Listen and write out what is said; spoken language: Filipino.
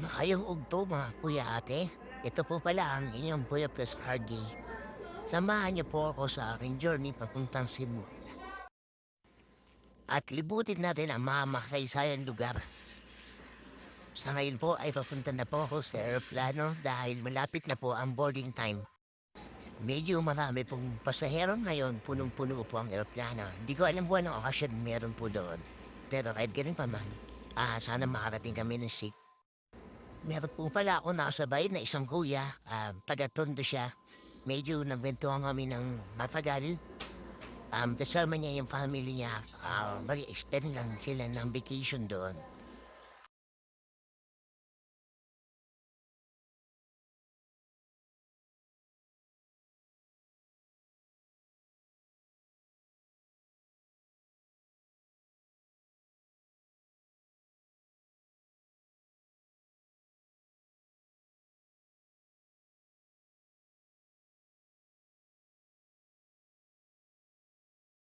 Maayong ugto mga kuya ate. Ito po pala ang inyong Kuya Plus RD. Samahan niyo po ako sa aking journey papuntang Cebu. At libutin natin ang mga makasaysayang lugar. Sa ngayon po ay papunta na po ako sa aeroplano dahil malapit na po ang boarding time. Medyo marami pong pasahero ngayon, punong-puno po ang aeroplano. Hindi ko alam po anong okasyon meron po doon. Pero kahit ganun pa man, sana makarating kami ng seat. Meron po pala ako nakasabay na isang kuya, taga-Tondo siya. Medyo nagkwentuhan kami ng matagal. Kasama niya yung family niya, mag-expend lang sila ng vacation doon.